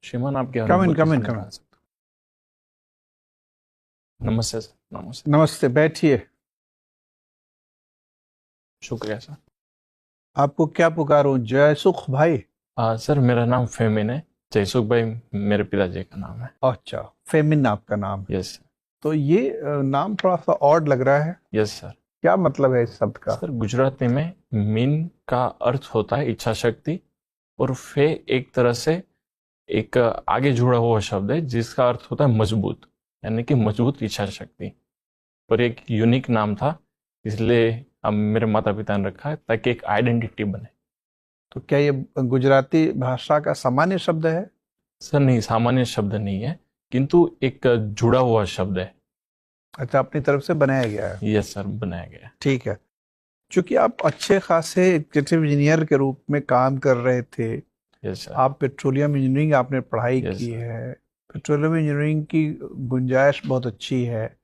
श्रीमान आपके कम इन कम इन अनुभव कम बता सकते हो? नमस्ते सर। नमस्ते। नमस्ते, बैठिए। शुक्रिया सर। आपको क्या पुकारूं, जय सुख भाई? सर मेरा नाम फेमिन है। जयसुख भाई मेरे पिताजी का नाम है। अच्छा, फेमिन आपका नाम है। Yes sir. तो ये नाम थोड़ा सा ऑड लग रहा है। Yes sir. क्या मतलब है इस शब्द का? सर गुजराती में मीन का अर्थ होता है इच्छा शक्ति, और फे एक तरह से एक आगे जुड़ा हुआ शब्द है जिसका अर्थ होता है मजबूत, यानी कि मजबूत इच्छा शक्ति। पर एक यूनिक नाम था, इसलिए अब मेरे माता पिता ने रखा है ताकि एक आइडेंटिटी बने। तो क्या ये गुजराती भाषा का सामान्य शब्द है? सर नहीं, सामान्य शब्द नहीं है, किंतु एक जुड़ा हुआ शब्द है। अच्छा, अपनी तरफ से बनाया गया है। यस सर, बनाया गया है। ठीक है। चूंकि आप अच्छे खासे एग्जीक्यूटिव इंजीनियर के रूप में काम कर रहे थे, यस सर। आप पेट्रोलियम इंजीनियरिंग आपने पढ़ाई यस की सर। है। पेट्रोलियम इंजीनियरिंग की गुंजाइश बहुत अच्छी है,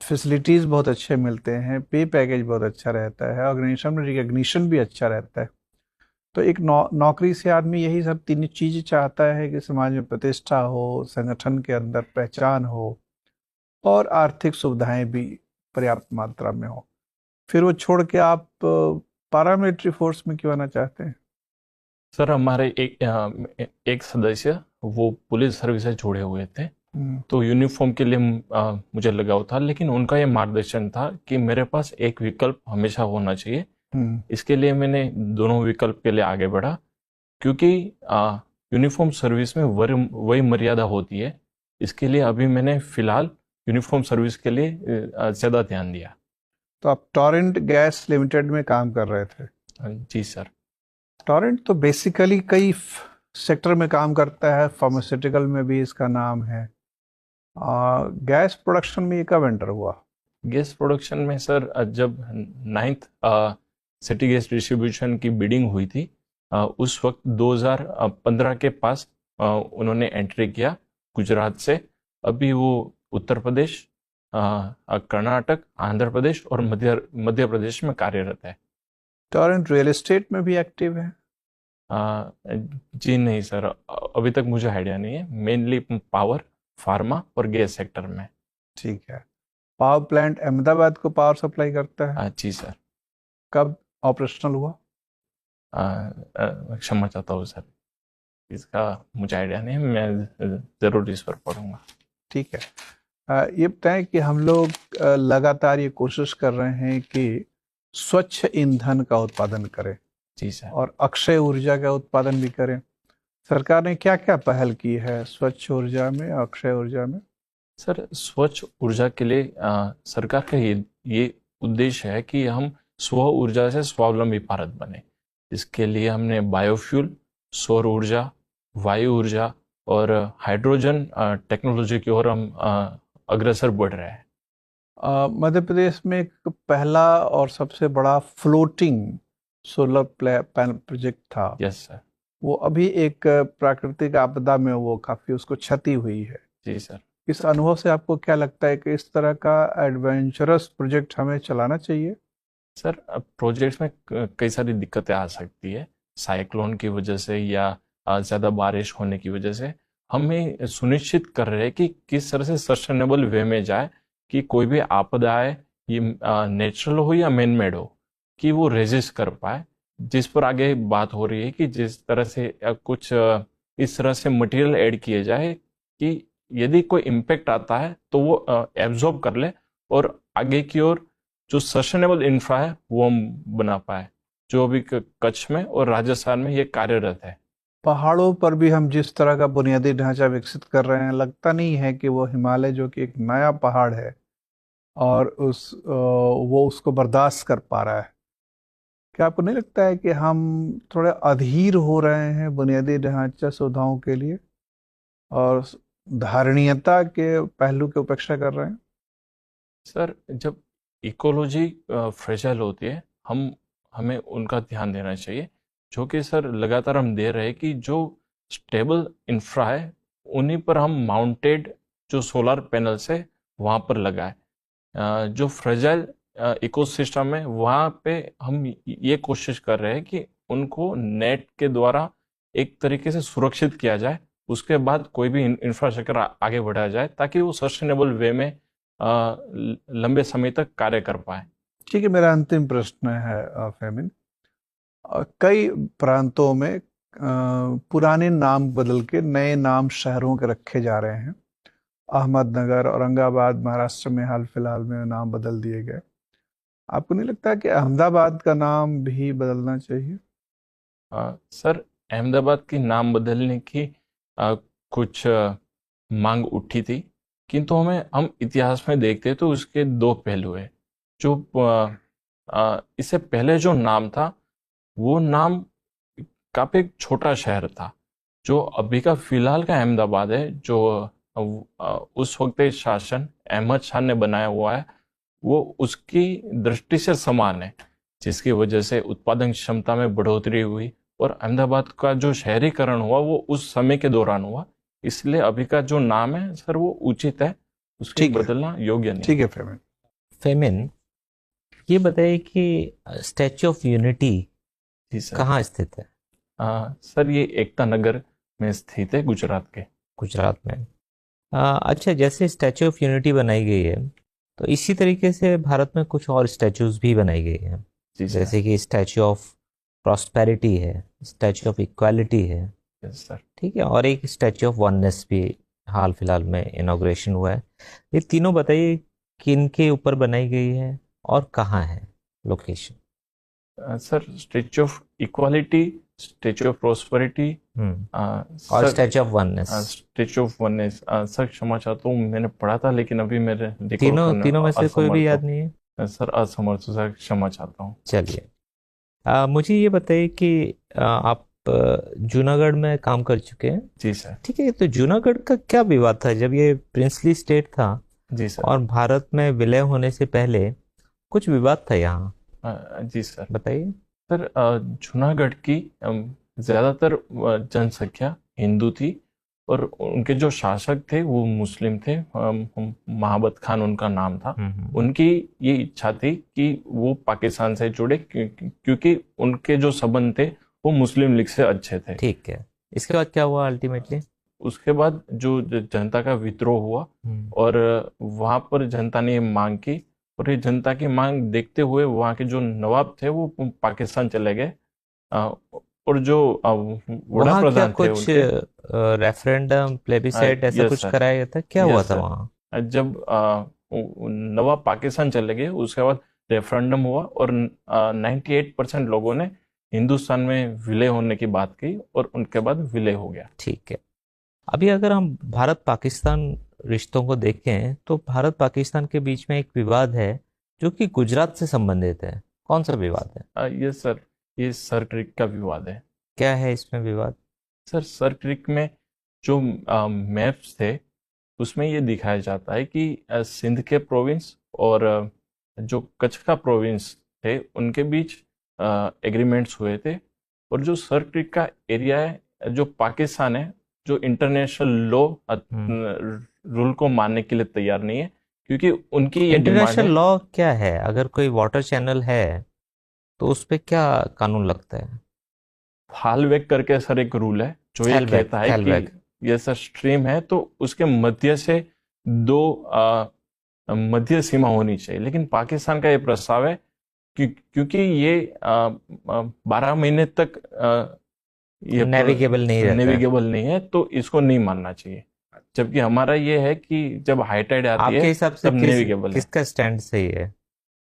फैसिलिटीज़ बहुत अच्छे मिलते हैं, पे पैकेज बहुत अच्छा रहता है, ऑर्गेनाइजेशन में रिकग्निशन भी अच्छा रहता है। तो एक नौकरी से आदमी यही सब तीन चीज़ चाहता है कि समाज में प्रतिष्ठा हो, संगठन के अंदर पहचान हो, और आर्थिक सुविधाएं भी पर्याप्त मात्रा में हो। फिर वो छोड़ के आप पारामिलिट्री फोर्स में क्यों आना चाहते हैं? सर हमारे एक सदस्य वो पुलिस सर्विस से जुड़े हुए थे, हम्म, तो यूनिफॉर्म के लिए मुझे लगाव था, लेकिन उनका ये मार्गदर्शन था कि मेरे पास एक विकल्प हमेशा होना चाहिए। हम्म। इसके लिए मैंने दोनों विकल्प के लिए आगे बढ़ा, क्योंकि यूनिफॉर्म सर्विस में वही मर्यादा होती है। इसके लिए अभी मैंने फिलहाल यूनिफॉर्म सर्विस के लिए ज़्यादा ध्यान दिया। तो आप टॉरेंट गैस लिमिटेड में काम कर रहे थे। जी सर। टॉरेंट तो बेसिकली कई सेक्टर में काम करता है, फार्मास्यूटिकल में भी इसका नाम है। गैस प्रोडक्शन में ये कब एंटर हुआ? गैस प्रोडक्शन में सर जब नाइन्थ सिटी गैस डिस्ट्रीब्यूशन की बिडिंग हुई थी, उस वक्त 2015 के पास उन्होंने एंट्री किया गुजरात से। अभी वो उत्तर प्रदेश, कर्नाटक, आंध्र प्रदेश और मध्य प्रदेश में कार्यरत है। टॉरेंट रियल एस्टेट में भी एक्टिव है? अ, जी नहीं सर, अभी तक मुझे आइडिया नहीं है। मेनली पावर, फार्मा और गैस सेक्टर में। ठीक है। पावर प्लांट अहमदाबाद को पावर सप्लाई करता है। जी सर। कब ऑपरेशनल हुआ? क्षमा चाहता हूँ सर, इसका मुझे आइडिया नहीं है। मैं ज़रूर इस पर पढ़ूंगा। ठीक है। ये बताएं कि हम लोग लगातार ये कोशिश कर रहे हैं कि स्वच्छ ईंधन का उत्पादन करें जी सर। और अक्षय ऊर्जा का उत्पादन भी करें। सरकार ने क्या क्या पहल की है स्वच्छ ऊर्जा में, अक्षय ऊर्जा में? सर स्वच्छ ऊर्जा के लिए सरकार का ये उद्देश्य है कि हम स्व ऊर्जा से स्वावलंबी भारत बने। इसके लिए हमने बायोफ्यूल, सौर ऊर्जा, वायु ऊर्जा और हाइड्रोजन टेक्नोलॉजी की ओर हम अग्रसर बढ़ रहे हैं। मध्य प्रदेश में एक पहला और सबसे बड़ा फ्लोटिंग सोलर पैनल प्रोजेक्ट था। Yes sir. वो अभी एक प्राकृतिक आपदा में वो काफी उसको क्षति हुई है। जी सर। इस अनुभव से आपको क्या लगता है कि इस तरह का एडवेंचरस प्रोजेक्ट हमें चलाना चाहिए? सर प्रोजेक्ट्स में कई सारी दिक्कतें आ सकती है, साइक्लोन की वजह से या ज़्यादा बारिश होने की वजह से। हमें सुनिश्चित कर रहे हैं कि किस तरह से सस्टेनेबल वे में जाए, कि कोई भी आपदा आए, ये नेचुरल हो या मैन मेड हो, कि वो रेजिस्ट कर पाए। जिस पर आगे बात हो रही है कि जिस तरह से कुछ इस तरह से मटेरियल ऐड किए जाए कि यदि कोई इम्पेक्ट आता है तो वो एब्जॉर्ब कर ले, और आगे की ओर जो सस्टेनेबल इंफ्रा है वो हम बना पाए, जो अभी कच्छ में और राजस्थान में ये कार्यरत है। पहाड़ों पर भी हम जिस तरह का बुनियादी ढांचा विकसित कर रहे हैं, लगता नहीं है कि वो हिमालय जो कि एक नया पहाड़ है और वो उसको बर्दाश्त कर पा रहा है। क्या आपको नहीं लगता है कि हम थोड़े अधीर हो रहे हैं बुनियादी ढांचा सुविधाओं के लिए और धारणीयता के पहलू की उपेक्षा कर रहे हैं? सर जब इकोलॉजी फ्रेजाइल होती है, हमें उनका ध्यान देना चाहिए, जो कि सर लगातार हम दे रहे हैं कि जो स्टेबल इंफ्रा है उन्हीं पर हम माउंटेड जो सोलर पैनल्स है वहाँ पर लगाए। जो फ्रेजाइल इकोसिस्टम है वहाँ पे हम ये कोशिश कर रहे हैं कि उनको नेट के द्वारा एक तरीके से सुरक्षित किया जाए, उसके बाद कोई भी इंफ्रास्ट्रक्चर आगे बढ़ाया जाए ताकि वो सस्टेनेबल वे में लंबे समय तक कार्य कर पाए। ठीक है, मेरा अंतिम प्रश्न है फेमिन। कई प्रांतों में पुराने नाम बदल के नए नाम शहरों के रखे जा रहे हैं। अहमदनगर, औरंगाबाद महाराष्ट्र में हाल फिलहाल में नाम बदल दिए गए। आपको नहीं लगता कि अहमदाबाद का नाम भी बदलना चाहिए? सर, अहमदाबाद की नाम बदलने की कुछ मांग उठी थी, किंतु हम इतिहास में देखते तो उसके दो पहलू है। जो इससे पहले जो नाम था वो नाम काफी एक छोटा शहर था। जो अभी का फिलहाल का अहमदाबाद है, जो उस वक्त के शासन अहमद शाह ने बनाया हुआ है, वो उसकी दृष्टि से समान है, जिसकी वजह से उत्पादन क्षमता में बढ़ोतरी हुई और अहमदाबाद का जो शहरीकरण हुआ वो उस समय के दौरान हुआ। इसलिए अभी का जो नाम है सर वो उचित है, उसको ठीक है। बदलना योग्य नहीं। ठीक है फेमिन। फेमिन, ये बताइए कि स्टैच्यू ऑफ यूनिटी जी सर। कहाँ स्थित है? सर, ये एकता नगर में स्थित है, गुजरात के। गुजरात में। अच्छा, जैसे स्टैच्यू ऑफ यूनिटी बनाई गई है तो इसी तरीके से भारत में कुछ और स्टैच्यूज भी बनाई गई हैं, जी सर। जैसे कि स्टैच्यू ऑफ प्रॉस्पेरिटी है, स्टैच्यू ऑफ इक्वालिटी है, यस सर। ठीक है, और एक स्टैच्यू ऑफ वननेस भी हाल फिलहाल में इनॉग्रेशन हुआ है। ये तीनों बताइए किन के ऊपर बनाई गई है और कहाँ है location? Sir, statue of equality, statue of prosperity और statue of oneness. Statue of oneness. Sir, क्षमा चाहता हूँ, मैंने पढ़ा था लेकिन अभी मेरे recall तीनों करने तीनों में से कोई भी असमर्थ याद हूँ। नहीं है? सर, असमर्थ हूँ सर, क्षमा चाहता हूँ। चलिए, मुझे ये बताइए कि आप जूनागढ़ में काम कर चुके हैं, जी सर। ठीक है, तो जूनागढ़ का क्या विवाद था जब ये प्रिंसली स्टेट था जी सर। और भारत में विलय होने से पहले कुछ विवाद था यहाँ, जी सर। बताइए। सर, जूनागढ़ की ज्यादातर जनसंख्या हिंदू थी और उनके जो शासक थे वो मुस्लिम थे। महाबत खान उनका नाम था। उनकी ये इच्छा थी कि वो पाकिस्तान से जुड़े, क्योंकि उनके जो संबंध थे वो मुस्लिम लीग से अच्छे थे। ठीक है, इसके बाद क्या हुआ अल्टीमेटली? उसके बाद जो जनता का विद्रोह हुआ और वहां पर जनता ने ये मांग की, और ये जनता की मांग देखते हुए वहां के जो नवाब थे वो पाकिस्तान चले गए। और जो वड़ा वहाँ क्या प्रधान थे कुछ उनके, रेफरेंडम प्लेबिसाइट ऐसा यस कुछ सर। कराया गया था? क्या हुआ यस था सर। वहाँ? जब नवाब पाकिस्तान चले गए उसके बाद रेफरेंडम हुआ और 98% लोगों ने हिंदुस्तान में विलय होने की बात की और उनके बाद विलय हो गया। ठीक है, अभी अगर हम भारत पाकिस्तान रिश्तों को देखें तो भारत पाकिस्तान के बीच में एक विवाद है जो कि गुजरात से संबंधित है। कौन सा विवाद है? ये सर, ये सर क्रिक का विवाद है। क्या है इसमें विवाद? सर, सर क्रिक में जो मैप्स थे उसमें ये दिखाया जाता है कि सिंध के प्रोविंस और जो कच्छ का प्रोविंस थे उनके बीच एग्रीमेंट्स हुए थे, और जो सर क्रिक का एरिया है, जो पाकिस्तान है, जो इंटरनेशनल लॉ रूल को मानने के लिए तैयार नहीं है, क्योंकि उनकी ये डिमांड इंटरनेशनल है। लॉ क्या है? अगर कोई वाटर चैनल है तो उस पे क्या कानून लगता है? हालवेग करके सर एक रूल है जो ये हैलवेग, कहता है हैलवेग। कि ये सर स्ट्रीम है तो उसके मध्य से दो मध्य सीमा होनी चाहिए, लेकिन पाकिस्तान का ये प्रस्ताव है क्योंकि ये 12 महीने तक ये नेविगेबल नहीं रहता है। नेविगेबल नहीं है, तो इसको नहीं मानना चाहिए। जबकि हमारा ये है कि जब हाई टाइड आती आपके है हिसाब से तब नेविगेबल है। किसका स्टैंड सही है?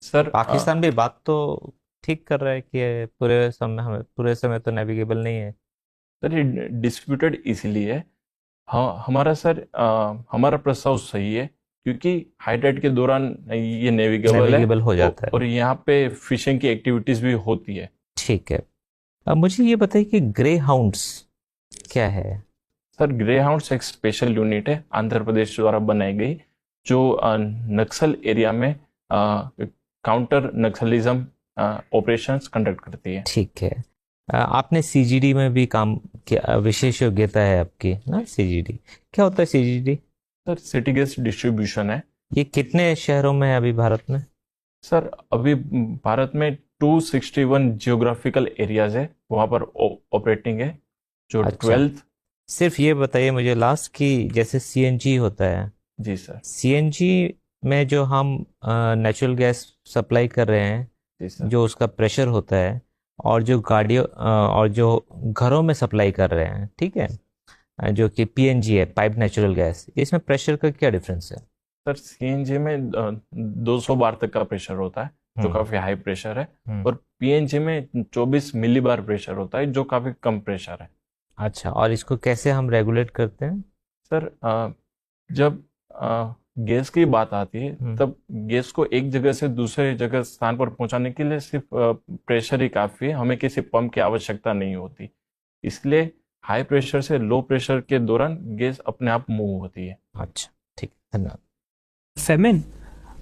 सर, पाकिस्तान भी बात तो ठीक कर रहा है कि पूरे समय तो नेविगेबल नहीं है। सर, ये डिस्प्यूटेड इसलिए है। हाँ, हमारा प्रस्ताव सही है क्योंकि हाई टाइड के दौरान ये नेविगेबल हो जाता है और यहाँ पे फिशिंग की एक्टिविटीज भी होती है। ठीक है, अब मुझे ये बताइए कि ग्रे हाउंड्स क्या है? सर, ग्रे हाउंड्स एक स्पेशल यूनिट है आंध्र प्रदेश द्वारा बनाई गई, जो नक्सल एरिया में काउंटर नक्सलिज्म ऑपरेशंस कंडक्ट करती है। ठीक है, आपने सीजीडी में भी काम किया, विशेष योग्यता है आपकी ना? सीजीडी क्या होता है? CGD sir, city gas distribution है। ये कितने शहरों में है अभी भारत में? सर, अभी भारत में 261 जियोग्राफिकल एरियाज है, वहां पर ऑपरेटिंग है। जो अच्छा। 12th सिर्फ ये बताइए मुझे लास्ट कि जैसे सीएनजी होता है, जी सर। सीएनजी में जो हम नेचुरल गैस सप्लाई कर रहे हैं, जी सर। जो उसका प्रेशर होता है, और जो गाड़ियों और जो घरों में सप्लाई कर रहे हैं, ठीक है, जो कि पीएनजी है, पाइप नेचुरल गैस, इसमें प्रेशर का क्या डिफरेंस है? सर सीएनजी में 200 बार तक का प्रेशर होता है, जो हम्म। काफी हाई प्रेशर है। हम्म। और पीएनजी में 24 मिली बार प्रेशर होता है, जो काफी कम प्रेशर है। अच्छा, और इसको कैसे हम रेगुलेट करते हैं? सर जब गैस की बात आती है, तब गैस को एक जगह से दूसरे जगह स्थान पर पहुंचाने के लिए सिर्फ प्रेशर ही काफी है, हमें किसी पंप की आवश्यकता नहीं होती। इसलिए हाई प्रेशर से लो प्रेशर के दौरान गैस अपने आप मूव होती है। अच्छा, ठीक, धन्यवाद। फेमिन,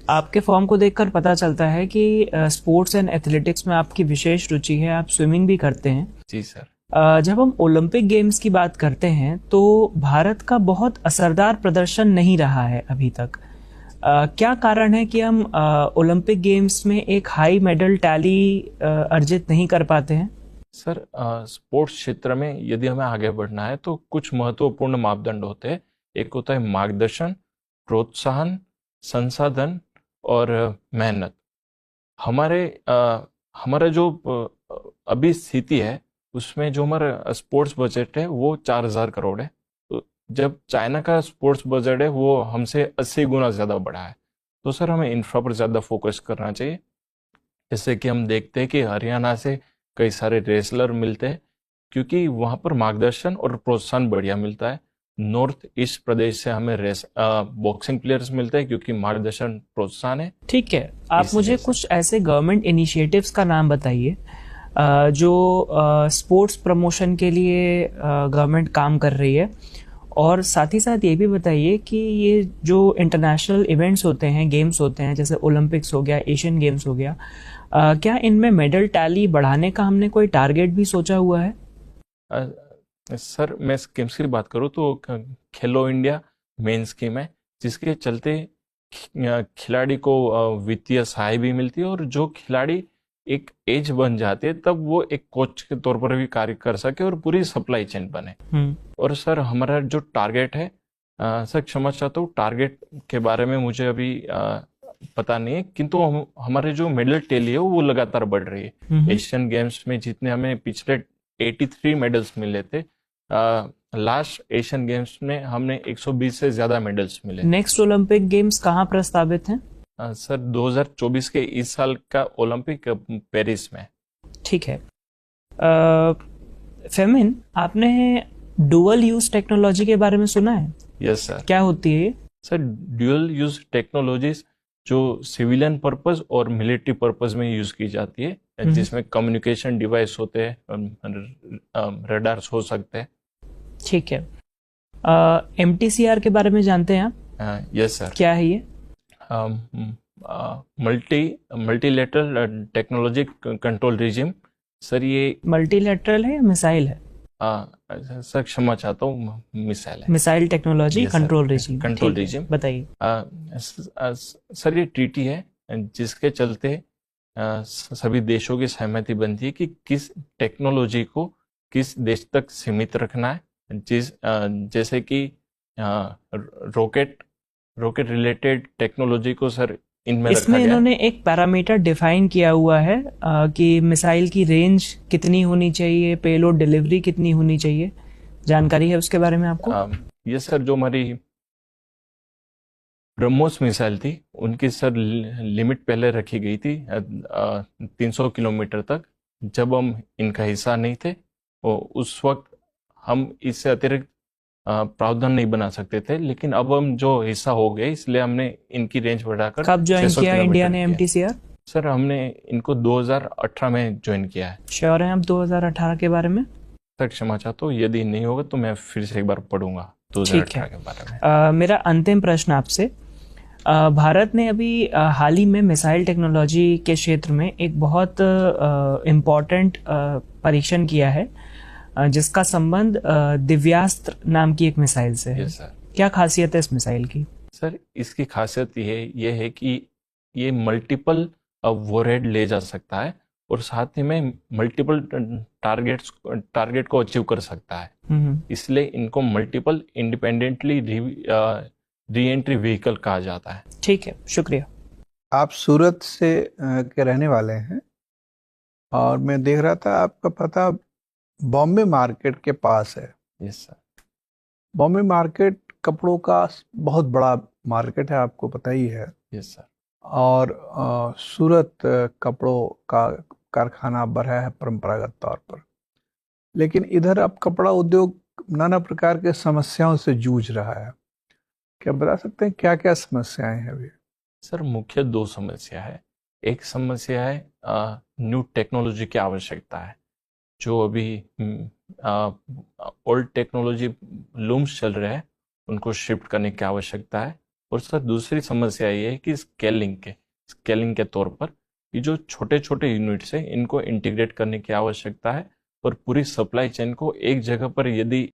आपके फॉर्म को देखकर पता चलता है कि स्पोर्ट्स एंड एथलेटिक्स में आपकी विशेष रुचि है, आप स्विमिंग भी करते हैं। जी सर। जब हम ओलंपिक गेम्स की बात करते हैं तो भारत का बहुत असरदार प्रदर्शन नहीं रहा है अभी तक। क्या कारण है कि हम ओलंपिक गेम्स में एक हाई मेडल टैली अर्जित नहीं कर पाते हैं? सर स्पोर्ट्स क्षेत्र में यदि हमें आगे बढ़ना है तो कुछ महत्वपूर्ण मापदंड होते हैं। एक होता है मार्गदर्शन, प्रोत्साहन, संसाधन और मेहनत। हमारा जो अभी स्थिति है, उसमें जो हमारा स्पोर्ट्स बजट है वो 4,000 करोड़ है। तो जब चाइना का स्पोर्ट्स बजट है वो हमसे 80 गुना ज़्यादा बड़ा है। तो सर हमें इंफ्रा पर ज़्यादा फोकस करना चाहिए। जैसे कि हम देखते हैं कि हरियाणा से कई सारे रेसलर मिलते हैं, क्योंकि वहाँ पर मार्गदर्शन और प्रोत्साहन बढ़िया मिलता है। नॉर्थ ईस्ट प्रदेश से हमें बॉक्सिंग प्लेयर्स मिलते हैं, क्योंकि मार्गदर्शन प्रोत्साहन है। ठीक है, आप मुझे कुछ ऐसे गवर्नमेंट इनिशिएटिव्स का नाम बताइए जो स्पोर्ट्स प्रमोशन के लिए गवर्नमेंट काम कर रही है, और साथ ही साथ ये भी बताइए कि ये जो इंटरनेशनल इवेंट्स होते हैं, गेम्स होते हैं, जैसे ओलंपिक्स हो गया, एशियन गेम्स हो गया, क्या इनमें मेडल टैली बढ़ाने का हमने कोई टारगेट भी सोचा हुआ है? सर मैं स्कीम्स की बात करूँ तो खेलो इंडिया मेन स्कीम है, जिसके चलते खिलाड़ी को वित्तीय सहायता भी मिलती है, और जो खिलाड़ी एक एज बन जाते हैं तब वो एक कोच के तौर पर भी कार्य कर सके और पूरी सप्लाई चेन बने। और सर हमारा जो टारगेट है, सर क्षमा चाहता हूँ, टारगेट के बारे में मुझे अभी पता नहीं है, किंतु हमारे जो मेडल टैली है वो लगातार बढ़ रही है। एशियन गेम्स में जितने हमें पिछले 83 मेडल्स मिले थे, लास्ट एशियन गेम्स में हमने 120 से ज्यादा मेडल्स मिले। नेक्स्ट ओलंपिक गेम्स कहाँ प्रस्तावित हैं? सर 2024 के इस साल का ओलंपिक पेरिस में। ठीक है। फेमिन, आपने डुअल यूज टेक्नोलॉजी के बारे में सुना है? Yes sir. क्या होती है ये? सर ड्यूअल यूज टेक्नोलॉजीज जो सिविलियन पर्पस और मिलिट्री पर्पस में यूज की जाती है, जिसमें कम्युनिकेशन डिवाइस होते हैं, रडार्स हो सकते हैं। ठीक है। MTCR के बारे में जानते हैं आप? Yes sir. क्या है ये? Multilateral technology control regime. Sir ये मल्टीलेटरल है या मिसाइल है? सर क्षमा चाहता हूँ, मिसाइल है। Missile technology control regime. Control regime, बताइए। सर ये ट्रीटी है जिसके चलते सभी देशों की सहमति बनती है कि किस टेक्नोलॉजी को किस देश तक सीमित रखना है। जैसे कि रॉकेट रिलेटेड टेक्नोलॉजी को सर इनमें रखा इसमें गया। इन्होंने एक पैरामीटर डिफाइन किया हुआ है कि मिसाइल की रेंज कितनी होनी चाहिए, पेलोड डिलीवरी कितनी होनी चाहिए। जानकारी है उसके बारे में आपको? ये सर जो हमारी ब्रह्मोस मिसाइल थी, उनकी सर लिमिट पहले रखी गई थी 300 किलोमीटर तक। जब हम इनका हिस्सा नहीं थे, उस वक्त हम इससे अतिरिक्त प्रावधान नहीं बना सकते थे, लेकिन अब हम जो हिस्सा हो गए, इसलिए हमने इनकी रेंज बढ़ाकर कब ज्वाइन किया इंडिया ने MTCR? सर हमने इनको 2018 में ज्वाइन किया है। श्योर हैं आप 2018 के बारे में? सर क्षमा चाहता हूँ, यदि नहीं होगा तो मैं फिर से एक बार पढ़ूंगा 2018 के बारे में। मेरा अंतिम प्रश्न आपसे, भारत ने अभी हाल ही में मिसाइल टेक्नोलॉजी के क्षेत्र में एक बहुत इम्पॉर्टेंट परीक्षण किया है, जिसका संबंध दिव्यास्त्र नाम की एक मिसाइल से है। सर। क्या खासियत है इस मिसाइल की? सर इसकी खासियत ये है कि ये मल्टीपल वॉरहेड ले जा सकता है, और साथ ही में मल्टीपल टारगेट को अचीव कर सकता है। इसलिए इनको multiple independently re entry vehicle कहा जाता है। ठीक है, शुक्रिया। आप सूरत से के रहने वाले हैं और मैं देख रहा था आपका पता बॉम्बे मार्केट के पास है। Yes sir. बॉम्बे मार्केट कपड़ों का बहुत बड़ा मार्केट है, आपको पता ही है। Yes sir. और सूरत कपड़ों का कारखाना बढ़ा है परंपरागत तौर पर, लेकिन इधर अब कपड़ा उद्योग नाना प्रकार के समस्याओं से जूझ रहा है। क्या बता सकते हैं क्या क्या समस्याएं हैं अभी? सर मुख्य दो समस्या है। एक समस्या है न्यू टेक्नोलॉजी की आवश्यकता है, जो अभी ओल्ड टेक्नोलॉजी लूम्स चल रहे हैं उनको शिफ्ट करने की आवश्यकता है। और सर दूसरी समस्या ये है कि स्केलिंग के तौर पर ये जो छोटे छोटे यूनिट्स हैं इनको इंटीग्रेट करने की आवश्यकता है। और पूरी सप्लाई चेन को एक जगह पर यदि